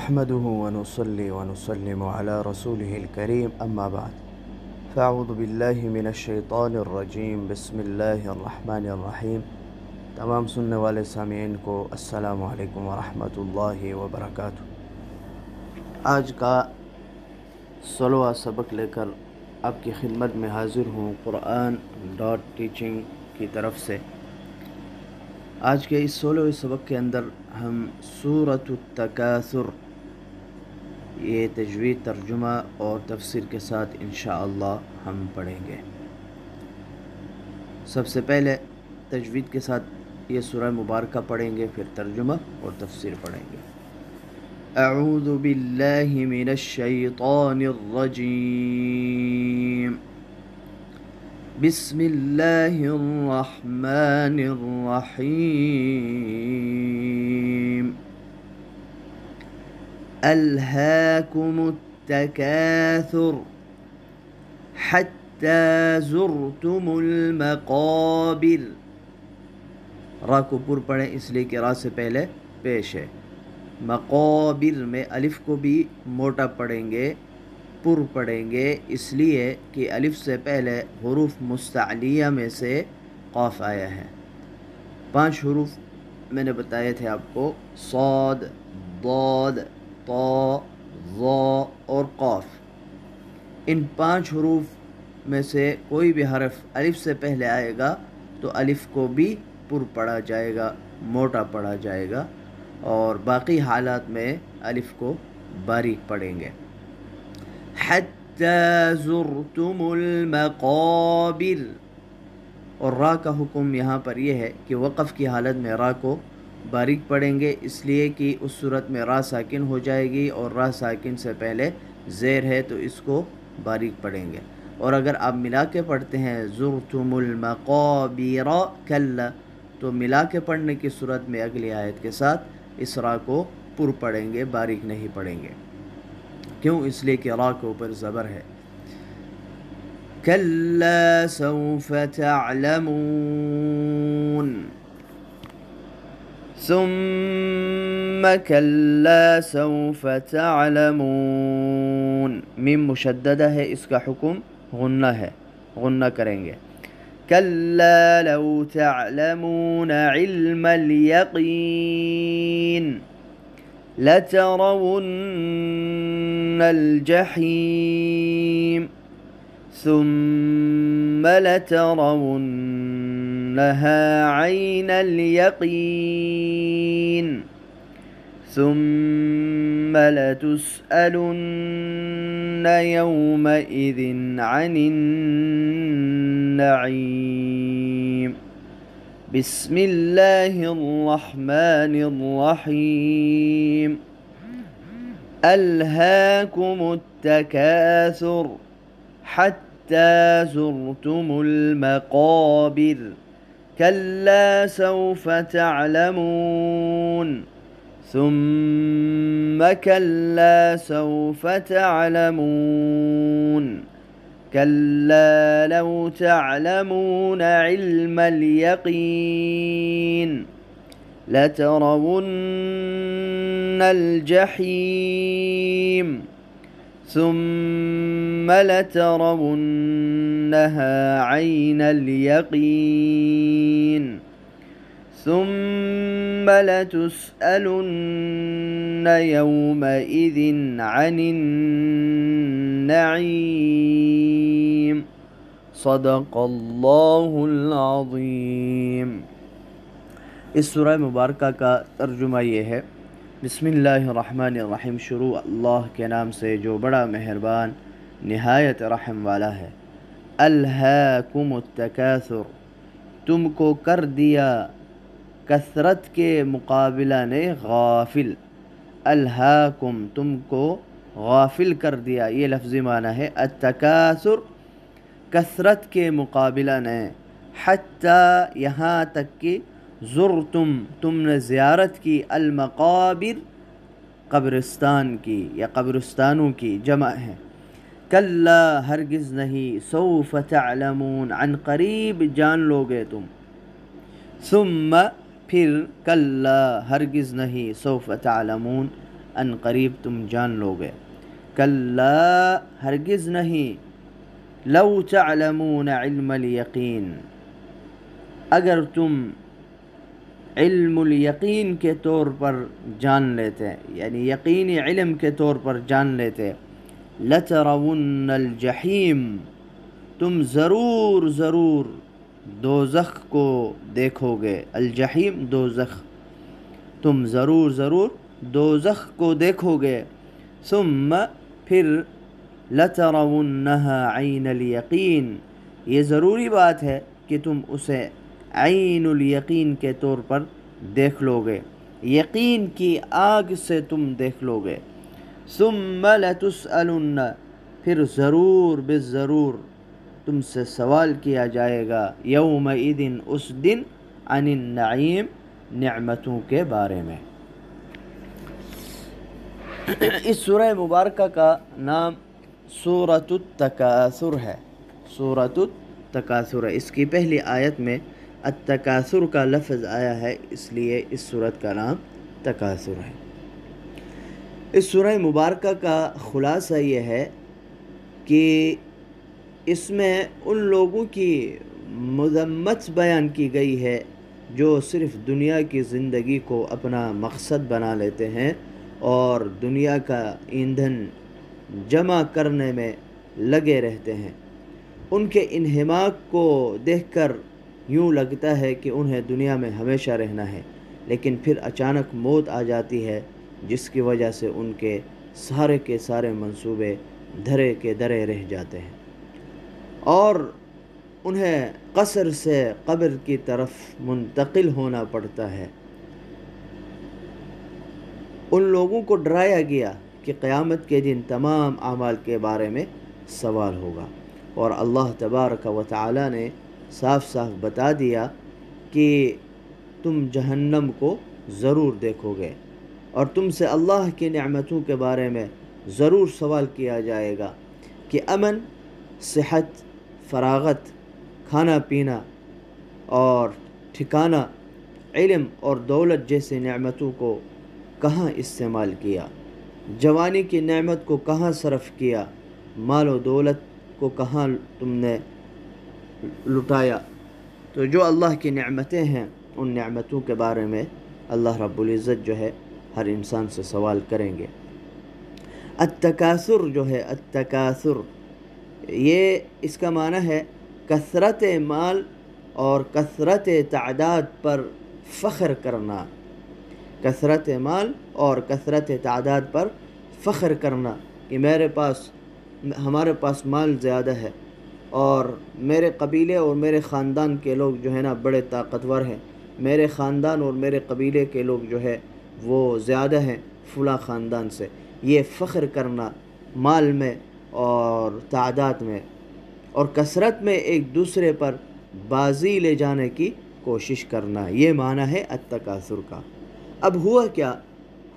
نحمده ونصلي ونسلم على رسوله الكريم اما بعد فاعوذ باللہ من الشیطان الرجیم بسم اللہ الرحمن الرحیم۔ تمام سننے والے سامعین کو السلام علیکم ورحمۃ اللہ وبرکاتہ۔ آج کا 16واں سبق لے کر آپ کی خدمت میں حاضر ہوں قرآن ٹیچنگ کی طرف سے۔ آج کے اس 16ویں سبق کے اندر ہم سورۃ التکاثر، یہ تجوید، ترجمہ اور تفسیر کے ساتھ انشاءاللہ ہم پڑھیں گے۔ سب سے پہلے تجوید کے ساتھ یہ سورہ مبارکہ پڑھیں گے، پھر ترجمہ اور تفسیر پڑھیں گے۔ اعوذ باللہ من الشیطان الرجیم، بسم اللہ الرحمن الرحیم۔ الہاکم التکاثر حتی زرتم المقابر۔ را کو پر پڑھیں اس لیے کہ را سے پہلے پیش ہے۔ مقابر میں الف کو بھی موٹا پڑھیں گے، پر پڑھیں گے، اس لیے کہ الف سے پہلے حروف مستعلیہ میں سے قاف آیا ہے۔ 5 حروف میں نے بتائے تھے آپ کو، صاد، ضاد، طا، ظا اور قاف۔ ان 5 حروف میں سے کوئی بھی حرف الف سے پہلے آئے گا تو الف کو بھی پر پڑھا جائے گا، موٹا پڑھا جائے گا، اور باقی حالات میں الف کو باریک پڑھیں گے۔ حتی زرتم المقابر، اور را کا حکم یہاں پر یہ ہے کہ وقف کی حالت میں را کو باریک پڑھیں گے، اس لیے کہ اس صورت میں را ساکن ہو جائے گی، اور را ساکن سے پہلے زیر ہے تو اس کو باریک پڑھیں گے۔ اور اگر آپ ملا کے پڑھتے ہیں زرتم المقابر کلا، تو ملا کے پڑھنے کی صورت میں اگلی آیت کے ساتھ اس را کو پر پڑھیں گے، باریک نہیں پڑھیں گے۔ کیوں؟ اس لیے کہ را کے اوپر زبر ہے۔ کلا سوف تعلمون، ثم کلا سوف تعلمون۔ میم مشددہ ہے، اس کا حکم غنہ ہے، غنہ کریں گے۔ کلا لو تعلمون علم الیقین لترون الجحیم ثم لترونها عین الیقین ثم لتسألن یومئذ عن النعیم۔ بسم اللہ الرحمن الرحیم۔ الہاکم التکاثر حتی زرتم المقابر کلا سوف تعلمون ثم كلا سوف تعلمون كلا لو تعلمون علم اليقين لترون الجحيم ثم لترونها عين اليقين ثم لتسألن يومئذ عن النعيم۔ صدق اللہ العظیم۔ اس سورہ مبارکہ کا ترجمہ یہ ہے، بسم اللہ الرحمن الرحیم، شروع اللہ کے نام سے جو بڑا مہربان نہایت رحم والا ہے۔ الہاکم التکاثر، تم کو کر دیا کثرت کے مقابلہ نے غافل۔ الہاکم، تم کو غافل کر دیا، یہ لفظی معنی ہے۔ التکاثر، کثرت کے مقابلہ نے، حتی، یہاں تک کہ، زرتم، تم نے زیارت کی، المقابر، قبرستان کی یا قبرستانوں کی جمع ہے۔ کلا، ہرگز نہیں، سوف تعلمون، عن قریب جان لوگے تم۔ ثم، پھر، کلا، ہرگز نہیں، سوف تعلمون، ان قریب تم جان لو گے۔ کلا ہرگز نہیں، لو تعلمون علم الیقین، اگر تم علم الیقین کے طور پر جان لیتے، یعنی یقینی علم کے طور پر جان لیتے، لترون الجحیم، تم ضرور ضرور دوزخ کو دیکھو گے۔ الجحیم دوزخ، تم ضرور ضرور دوزخ کو دیکھو گے۔ ثم پھر لترونها عین الیقین، یہ ضروری بات ہے کہ تم اسے عین الیقین کے طور پر دیکھ لو گے، یقین کی آگ سے تم دیکھ لو گے۔ ثم لتسألن، پھر ضرور بالضرور تم سے سوال کیا جائے گا، یومئذ اس دن، عن النعیم، نعمتوں کے بارے میں۔ اس سورہ مبارکہ کا نام سورۃ التکاثر ہے، سورۃ التکاثر ہے۔ اس کی پہلی آیت میں التکاثر کا لفظ آیا ہے، اس لیے اس سورت کا نام تکاثر ہے۔ اس سورہ مبارکہ کا خلاصہ یہ ہے کہ اس میں ان لوگوں کی مذمت بیان کی گئی ہے جو صرف دنیا کی زندگی کو اپنا مقصد بنا لیتے ہیں اور دنیا کا ایندھن جمع کرنے میں لگے رہتے ہیں۔ ان کے انہماک کو دیکھ کر یوں لگتا ہے کہ انہیں دنیا میں ہمیشہ رہنا ہے، لیکن پھر اچانک موت آ جاتی ہے، جس کی وجہ سے ان کے سارے منصوبے دھرے کے دھرے رہ جاتے ہیں اور انہیں قصر سے قبر کی طرف منتقل ہونا پڑتا ہے۔ ان لوگوں کو ڈرایا گیا کہ قیامت کے دن تمام اعمال کے بارے میں سوال ہوگا، اور اللہ تبارک و تعالی نے صاف صاف بتا دیا کہ تم جہنم کو ضرور دیکھو گے اور تم سے اللہ کی نعمتوں کے بارے میں ضرور سوال کیا جائے گا کہ امن، صحت، فراغت، کھانا پینا اور ٹھکانہ، علم اور دولت جیسی نعمتوں کو کہاں استعمال کیا، جوانی کی نعمت کو کہاں صرف کیا، مال و دولت کو کہاں تم نے لٹایا۔ تو جو اللہ کی نعمتیں ہیں ان نعمتوں کے بارے میں اللہ رب العزت جو ہے ہر انسان سے سوال کریں گے۔ التکاثر جو ہے، التکاثر، یہ اس کا معنی ہے کثرت مال اور کثرت تعداد پر فخر کرنا، کثرت مال اور کثرت تعداد پر فخر کرنا کہ ہمارے پاس مال زیادہ ہے اور میرے قبیلے اور میرے خاندان کے لوگ جو ہے نا بڑے طاقتور ہیں، میرے خاندان اور میرے قبیلے کے لوگ جو ہے وہ زیادہ ہیں فلاں خاندان سے۔ یہ فخر کرنا مال میں اور تعداد میں اور کثرت میں ایک دوسرے پر بازی لے جانے کی کوشش کرنا، یہ معنی ہے التکاثر کا۔ اب ہوا کیا؟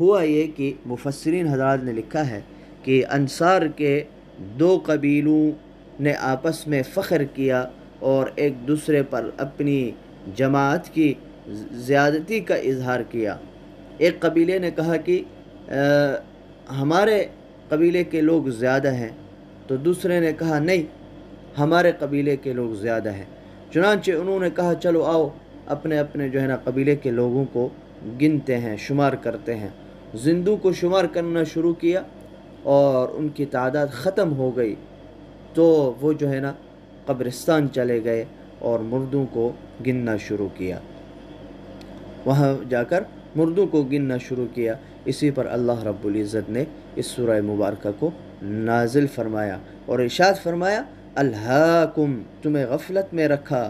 ہوا یہ کہ مفسرین حضرات نے لکھا ہے کہ انصار کے دو قبیلوں نے آپس میں فخر کیا اور ایک دوسرے پر اپنی جماعت کی زیادتی کا اظہار کیا۔ ایک قبیلے نے کہا کہ ہمارے قبیلے کے لوگ زیادہ ہیں، تو دوسرے نے کہا نہیں، ہمارے قبیلے کے لوگ زیادہ ہیں۔ چنانچہ انہوں نے کہا چلو آؤ اپنے اپنے جو ہے نا قبیلے کے لوگوں کو گنتے ہیں، شمار کرتے ہیں۔ زندوں کو شمار کرنا شروع کیا اور ان کی تعداد ختم ہو گئی، تو وہ جو ہے نا قبرستان چلے گئے اور مردوں کو گننا شروع کیا، وہاں جا کر مردوں کو گننا شروع کیا۔ اسی پر اللہ رب العزت نے اس سورہ مبارکہ کو نازل فرمایا اور ارشاد فرمایا الہاکم، تمہیں غفلت میں رکھا،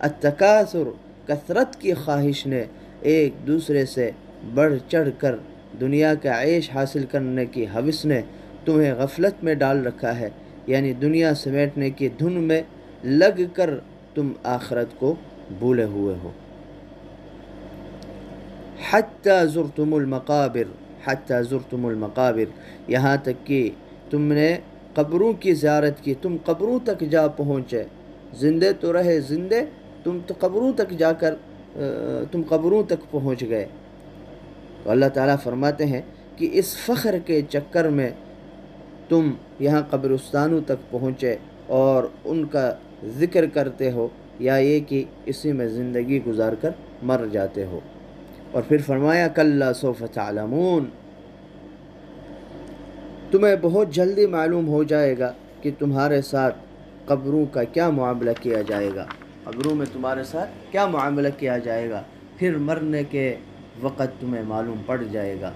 التکاثر، کثرت کی خواہش نے، ایک دوسرے سے بڑھ چڑھ کر دنیا کا عیش حاصل کرنے کی ہوس نے تمہیں غفلت میں ڈال رکھا ہے، یعنی دنیا سمیٹنے کی دھن میں لگ کر تم آخرت کو بھولے ہوئے ہو۔ حتی زرتم المقابر، حتی زرتم المقابر، یہاں تک کہ تم نے قبروں کی زیارت کی، تم قبروں تک جا پہنچے، زندے تو رہے زندے، تم تو قبروں تک جا کر تم قبروں تک پہنچ گئے۔ تو اللہ تعالیٰ فرماتے ہیں کہ اس فخر کے چکر میں تم یہاں قبرستانوں تک پہنچے اور ان کا ذکر کرتے ہو، یا یہ کہ اسی میں زندگی گزار کر مر جاتے ہو۔ اور پھر فرمایا کلا سوف تعلمون، تمہیں بہت جلدی معلوم ہو جائے گا کہ تمہارے ساتھ قبروں کا کیا معاملہ کیا جائے گا، قبروں میں تمہارے ساتھ کیا معاملہ کیا جائے گا، پھر مرنے کے وقت تمہیں معلوم پڑ جائے گا۔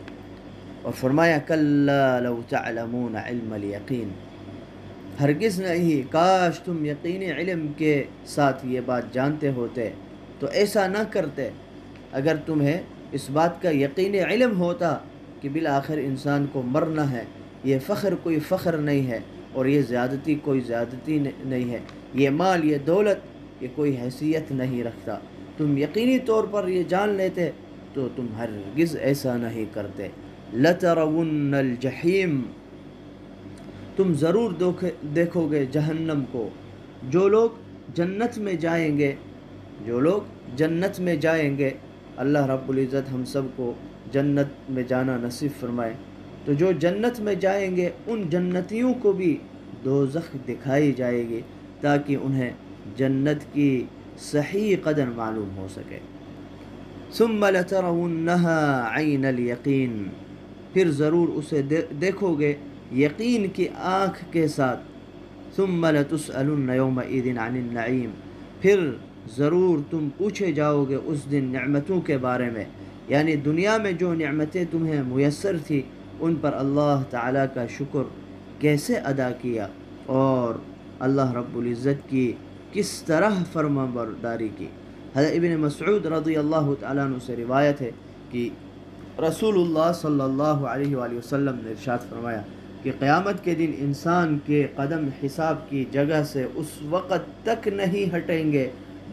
اور فرمایا کلا لو تعلمون علم الیقین، ہرگز نہیں، کاش تم یقینی علم کے ساتھ یہ بات جانتے ہوتے تو ایسا نہ کرتے۔ اگر تمہیں اس بات کا یقینی علم ہوتا کہ بالآخر انسان کو مرنا ہے، یہ فخر کوئی فخر نہیں ہے اور یہ زیادتی کوئی زیادتی نہیں ہے، یہ مال یہ دولت یہ کوئی حیثیت نہیں رکھتا، تم یقینی طور پر یہ جان لیتے تو تم ہرگز ایسا نہیں کرتے۔ لَتَرَوُنَّ الْجَحِيمَ، تم ضرور دیکھو گے جہنم کو۔ جو لوگ جنت میں جائیں گے، جو لوگ جنت میں جائیں گے، اللہ رب العزت ہم سب کو جنت میں جانا نصیب فرمائے، تو جو جنت میں جائیں گے ان جنتیوں کو بھی دوزخ دکھائی جائے گی تاکہ انہیں جنت کی صحیح قدر معلوم ہو سکے۔ ثم لترونها عین الیقین، پھر ضرور اسے دیکھو گے یقین کی آنکھ کے ساتھ۔ ثم لتسألن یومئذ عن النعیم، پھر ضرور تم پوچھے جاؤ گے اس دن نعمتوں کے بارے میں، یعنی دنیا میں جو نعمتیں تمہیں میسر تھی ان پر اللہ تعالیٰ کا شکر کیسے ادا کیا اور اللہ رب العزت کی کس طرح فرما برداری کی۔ حضرت ابن مسعود رضی اللہ تعالیٰ عنہ سے روایت ہے کہ رسول اللہ صلی اللہ علیہ وآلہ وسلم نے ارشاد فرمایا کہ قیامت کے دن انسان کے قدم حساب کی جگہ سے اس وقت تک نہیں ہٹیں گے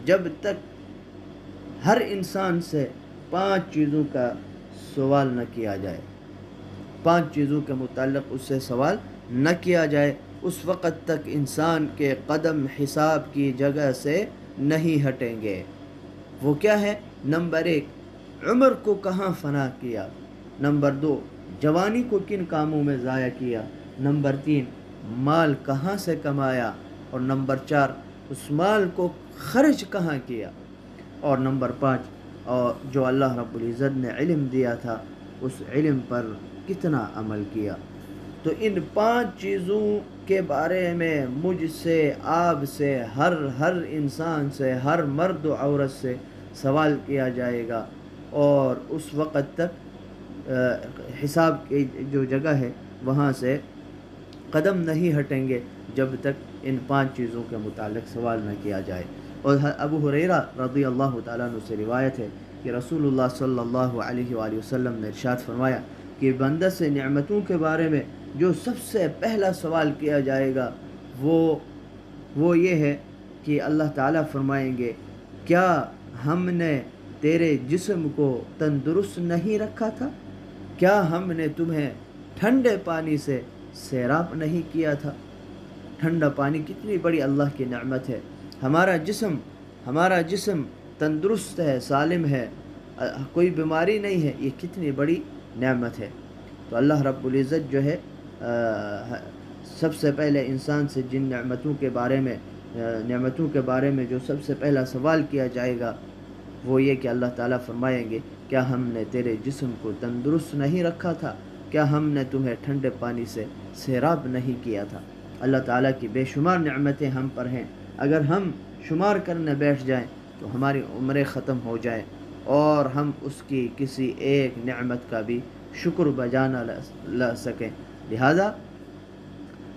جب تک ہر انسان سے 5 چیزوں کا سوال نہ کیا جائے، 5 چیزوں کے متعلق اس سے سوال نہ کیا جائے، اس وقت تک انسان کے قدم حساب کی جگہ سے نہیں ہٹیں گے۔ وہ کیا ہے؟ نمبر 1 عمر کو کہاں فنا کیا، نمبر 2 جوانی کو کن کاموں میں ضائع کیا، نمبر 3 مال کہاں سے کمایا، اور نمبر 4 اس مال کو خرچ کہاں کیا، اور نمبر 5 اور جو اللہ رب العزت نے علم دیا تھا اس علم پر کتنا عمل کیا۔ تو ان 5 چیزوں کے بارے میں مجھ سے، آپ سے، ہر انسان سے، ہر مرد و عورت سے سوال کیا جائے گا، اور اس وقت تک حساب کی جو جگہ ہے وہاں سے قدم نہیں ہٹیں گے جب تک ان 5 چیزوں کے متعلق سوال نہ کیا جائے۔ اور ابو ہریرہ رضی اللہ تعالیٰ عنہ سے روایت ہے کہ رسول اللہ صلی اللہ علیہ وآلہ وسلم نے ارشاد فرمایا کہ بندہ سے نعمتوں کے بارے میں جو سب سے پہلا سوال کیا جائے گا وہ یہ ہے کہ اللہ تعالیٰ فرمائیں گے کیا ہم نے تیرے جسم کو تندرست نہیں رکھا تھا، کیا ہم نے تمہیں ٹھنڈے پانی سے سیراب نہیں کیا تھا۔ ٹھنڈا پانی کتنی بڑی اللہ کی نعمت ہے، ہمارا جسم تندرست ہے، سالم ہے، کوئی بیماری نہیں ہے، یہ کتنی بڑی نعمت ہے۔ تو اللہ رب العزت جو ہے سب سے پہلے انسان سے جن نعمتوں کے بارے میں جو سب سے پہلا سوال کیا جائے گا وہ یہ کہ اللہ تعالیٰ فرمائیں گے کیا ہم نے تیرے جسم کو تندرست نہیں رکھا تھا، کیا ہم نے تمہیں ٹھنڈے پانی سے سیراب نہیں کیا تھا۔ اللہ تعالیٰ کی بے شمار نعمتیں ہم پر ہیں، اگر ہم شمار کرنے بیٹھ جائیں تو ہماری عمریں ختم ہو جائیں اور ہم اس کی کسی ایک نعمت کا بھی شکر بجا نہ لا سکیں۔ لہذا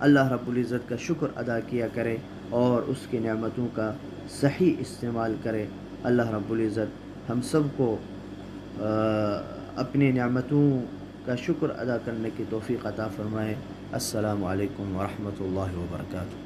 اللہ رب العزت کا شکر ادا کیا کرے اور اس کی نعمتوں کا صحیح استعمال کرے۔ اللہ رب العزت ہم سب کو اپنی نعمتوں کا شکر ادا کرنے کی توفیق عطا فرمائے۔ السلام علیکم ورحمۃ اللہ وبرکاتہ۔